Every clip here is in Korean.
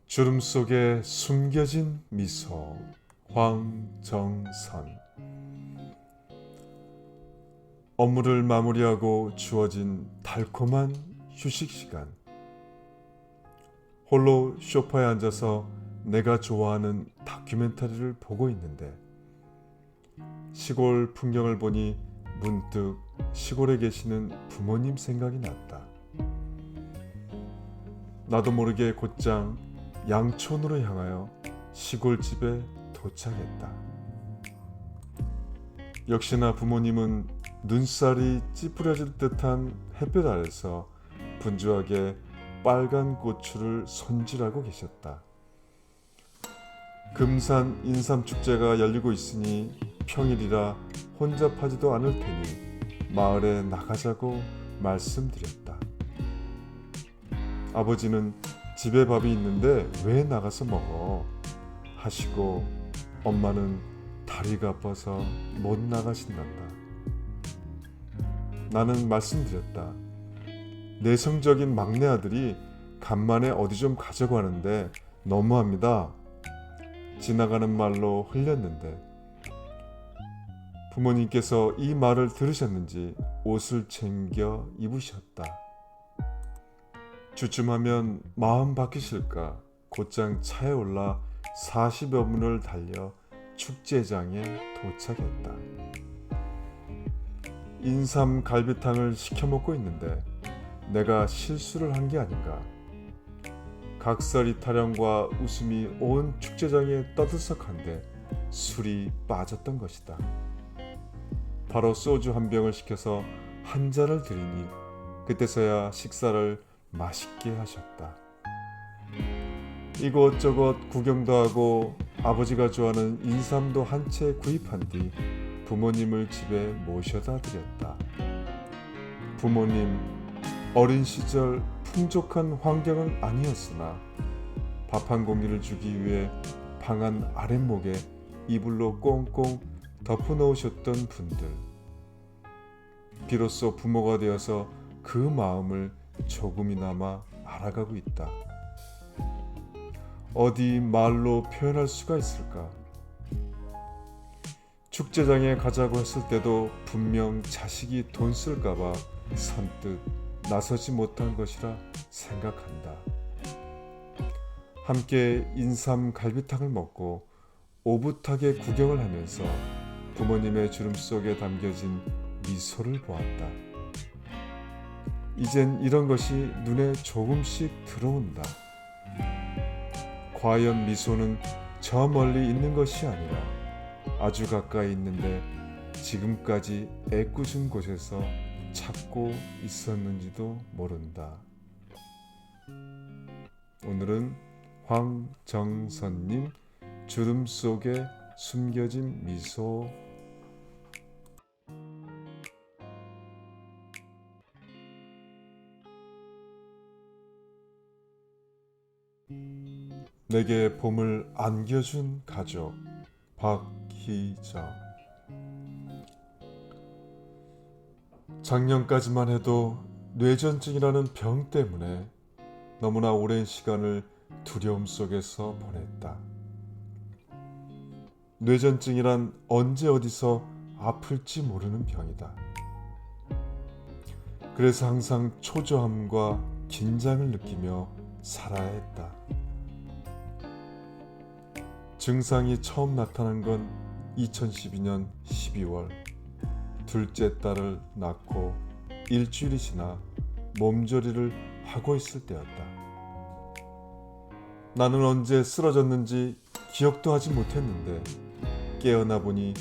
주름 속에 숨겨진 미소. 황정선. 업무를 마무리하고 주어진 달콤한 휴식 시간. 홀로 소파에 앉아서 내가 좋아하는 다큐멘터리를 보고 있는데 시골 풍경을 보니 문득 시골에 계시는 부모님 생각이 났다. 나도 모르게 곧장 양촌으로 향하여 시골집에 도착했다. 역시나 부모님은 눈살이 찌푸려질 듯한 햇볕 아래서 분주하게 빨간 고추를 손질하고 계셨다. 금산 인삼축제가 열리고 있으니 평일이라 혼잡하지도 않을 테니 마을에 나가자고 말씀드렸다. 아버지는 집에 밥이 있는데 왜 나가서 먹어? 하시고 엄마는 다리가 아파서 못 나가신단다. 나는 말씀드렸다. 내성적인 막내 아들이 간만에 어디 좀 가자고 하는데 너무합니다. 지나가는 말로 흘렸는데 부모님께서 이 말을 들으셨는지 옷을 챙겨 입으셨다. 주춤하면 마음 바뀌실까 곧장 차에 올라 40여 분을 달려 축제장에 도착했다. 인삼 갈비탕을 시켜 먹고 있는데 내가 실수를 한 게 아닌가. 각설이 타령과 웃음이 온 축제장에 떠들썩한데 술이 빠졌던 것이다. 바로 소주 한 병을 시켜서 한 잔을 드리니 그때서야 식사를 맛있게 하셨다. 이곳저곳 구경도 하고 아버지가 좋아하는 인삼도 한 채 구입한 뒤 부모님을 집에 모셔다 드렸다. 부모님, 어린 시절 풍족한 환경은 아니었으나 밥 한 공기를 주기 위해 방안 아랫목에 이불로 꽁꽁 덮어놓으셨던 분들. 비로소 부모가 되어서 그 마음을 조금이나마 알아가고 있다. 어디 말로 표현할 수가 있을까? 축제장에 가자고 했을 때도 분명 자식이 돈 쓸까봐 선뜻 나서지 못한 것이라 생각한다. 함께 인삼 갈비탕을 먹고 오붓하게 구경을 하면서 부모님의 주름 속에 담겨진 미소를 보았다. 이젠 이런 것이 눈에 조금씩 들어온다. 과연 미소는 저 멀리 있는 것이 아니라 아주 가까이 있는데 지금까지 애꿎은 곳에서 찾고 있었는지도 모른다. 오늘은 황정선님 주름 속에 숨겨진 미소. 내게 봄을 안겨준 가족. 박희정. 작년까지만 해도 뇌전증이라는 병 때문에 너무나 오랜 시간을 두려움 속에서 보냈다. 뇌전증이란 언제 어디서 아플지 모르는 병이다. 그래서 항상 초조함과 긴장을 느끼며 살아야 했다. 증상이 처음 나타난 건 2012년 12월 둘째 딸을 낳고 일주일이 지나 몸조리를 하고 있을 때였다. 나는 언제 쓰러졌는지 기억도 하지 못했는데 깨어나 보니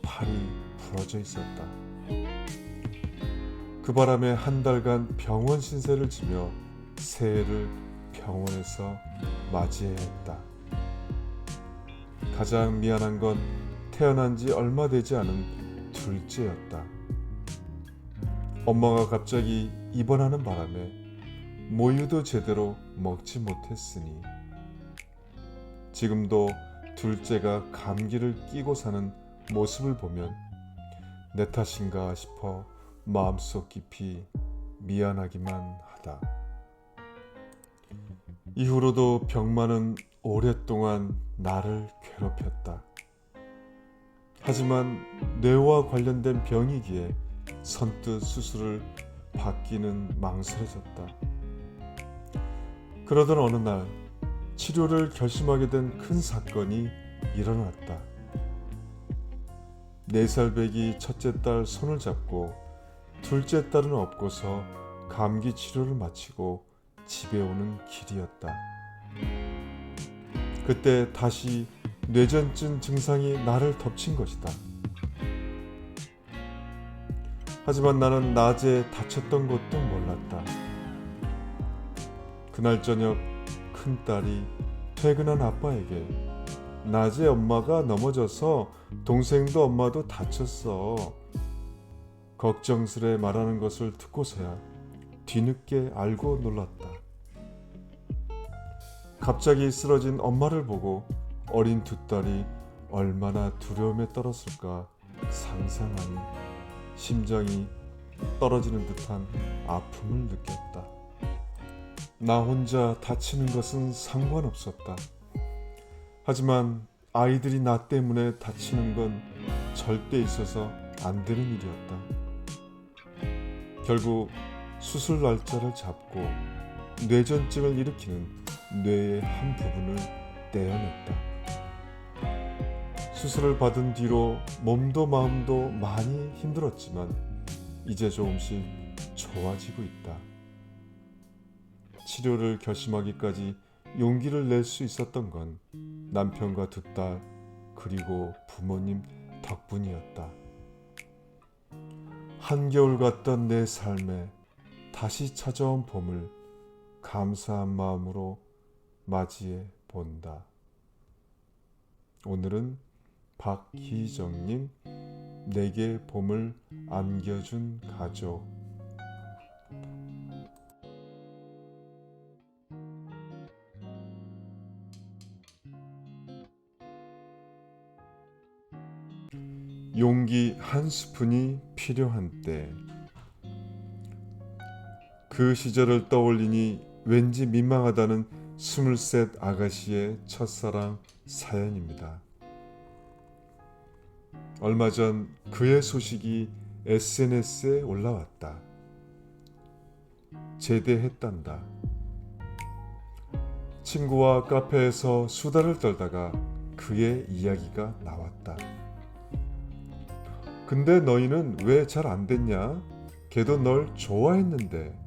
팔이 부러져 있었다. 그 바람에 한 달간 병원 신세를 지며 새해를 병원에서 맞이해야 했다. 가장 미안한 건 태어난 지 얼마 되지 않은 둘째였다. 엄마가 갑자기 입원하는 바람에 모유도 제대로 먹지 못했으니 지금도 둘째가 감기를 끼고 사는 모습을 보면 내 탓인가 싶어 마음속 깊이 미안하기만 하다. 이후로도 병만은 오랫동안 나를 괴롭혔다. 하지만 뇌와 관련된 병이기에 선뜻 수술을 받기는 망설여졌다. 그러던 어느 날 치료를 결심하게 된 큰 사건이 일어났다. 4살 배기 첫째 딸 손을 잡고 둘째 딸은 업고서 감기 치료를 마치고 집에 오는 길이었다. 그때 다시 뇌전증 증상이 나를 덮친 것이다. 하지만 나는 낮에 다쳤던 것도 몰랐다. 그날 저녁 큰딸이 퇴근한 아빠에게 낮에 엄마가 넘어져서 동생도 엄마도 다쳤어. 걱정스레 말하는 것을 듣고서야 뒤늦게 알고 놀랐다. 갑자기 쓰러진 엄마를 보고 어린 두 딸이 얼마나 두려움에 떨었을까 상상하니 심장이 떨어지는 듯한 아픔을 느꼈다. 나 혼자 다치는 것은 상관없었다. 하지만 아이들이 나 때문에 다치는 건 절대 있어서 안 되는 일이었다. 결국 수술 날짜를 잡고 뇌전증을 일으키는 뇌의 한 부분을 떼어냈다. 수술을 받은 뒤로 몸도 마음도 많이 힘들었지만 이제 조금씩 좋아지고 있다. 치료를 결심하기까지 용기를 낼 수 있었던 건 남편과 두 딸 그리고 부모님 덕분이었다. 한겨울 같던 내 삶에 다시 찾아온 봄을 감사한 마음으로 맞이해 본다. 오늘은 박희정님, 내게 봄을 안겨준 가족. 용기 한 스푼이 필요한 때. 그 시절을 떠올리니 왠지 민망하다는 23 아가씨의 첫사랑 사연입니다. 얼마 전 그의 소식이 SNS에 올라왔다. 제대했단다. 친구와 카페에서 수다를 떨다가 그의 이야기가 나왔다. 근데 너희는 왜 잘 안 됐냐? 걔도 널 좋아했는데.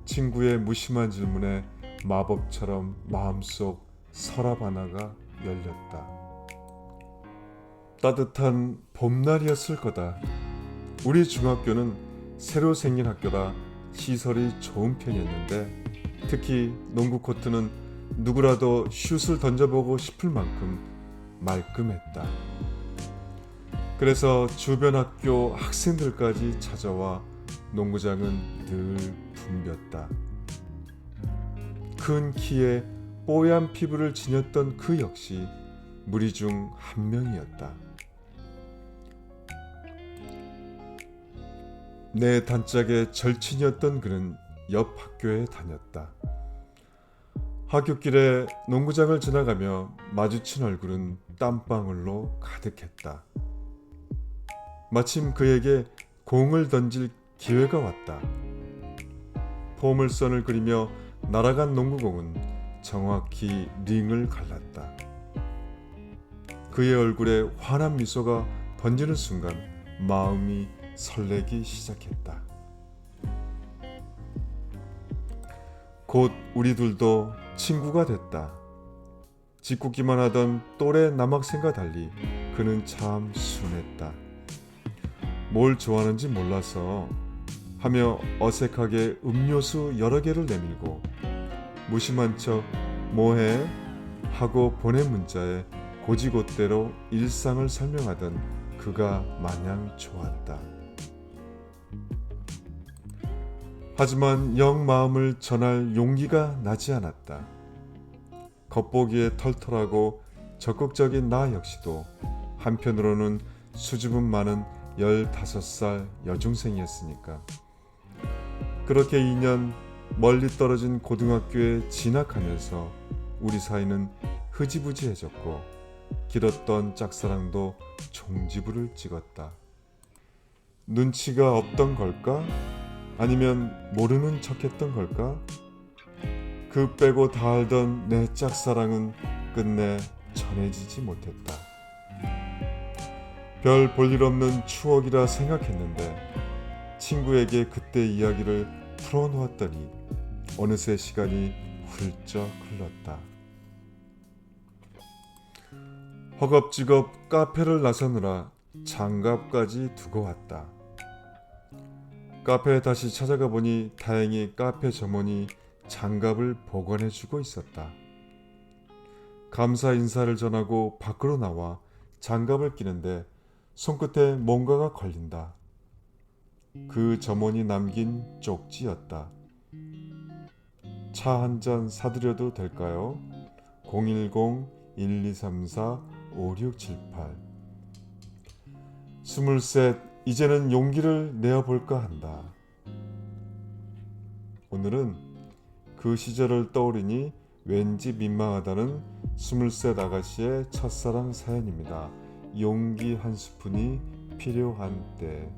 친구의 무심한 질문에 마법처럼 마음속 서랍 하나가 열렸다. 따뜻한 봄날이었을 거다. 우리 중학교는 새로 생긴 학교라 시설이 좋은 편이었는데 특히 농구 코트는 누구라도 슛을 던져보고 싶을 만큼 말끔했다. 그래서 주변 학교 학생들까지 찾아와 농구장은 늘 붐볐다. 큰 키에 뽀얀 피부를 지녔던 그 역시 무리 중 한 명이었다. 내 단짝의 절친이었던 그는 옆 학교에 다녔다. 학교길에 농구장을 지나가며 마주친 얼굴은 땀방울로 가득했다. 마침 그에게 공을 던질 기회가 왔다. 포물선을 그리며 날아간 농구공은 정확히 링을 갈랐다. 그의 얼굴에 환한 미소가 번지는 순간 마음이 설레기 시작했다. 곧 우리 둘도 친구가 됐다. 짓궂기만 하던 또래 남학생과 달리 그는 참 순했다. 뭘 좋아하는지 몰라서 하며 어색하게 음료수 여러 개를 내밀고 무심한 척 뭐해? 하고 보낸 문자에 고지곳대로 일상을 설명하던 그가 마냥 좋았다. 하지만 영 마음을 전할 용기가 나지 않았다. 겉보기에 털털하고 적극적인 나 역시도 한편으로는 수줍음 많은 15살 여중생이었으니까. 그렇게 2년 멀리 떨어진 고등학교에 진학하면서 우리 사이는 흐지부지해졌고 길었던 짝사랑도 종지부를 찍었다. 눈치가 없던 걸까? 아니면 모르는 척했던 걸까? 그 빼고 다 알던 내 짝사랑은 끝내 전해지지 못했다. 별 볼일 없는 추억이라 생각했는데 친구에게 그때 이야기를 풀어놓았더니 어느새 시간이 훌쩍 흘렀다. 허겁지겁 카페를 나서느라 장갑까지 두고 왔다. 카페에 다시 찾아가 보니 다행히 카페 점원이 장갑을 보관해주고 있었다. 감사 인사를 전하고 밖으로 나와 장갑을 끼는데 손끝에 뭔가가 걸린다. 그 점원이 남긴 쪽지였다. 차 한 잔 사드려도 될까요? 010-1234-5678 23 이제는 용기를 내어볼까 한다. 오늘은 그 시절을 떠오르니 왠지 민망하다는 23 아가씨의 첫사랑 사연입니다. 용기 한 스푼이 필요한 때.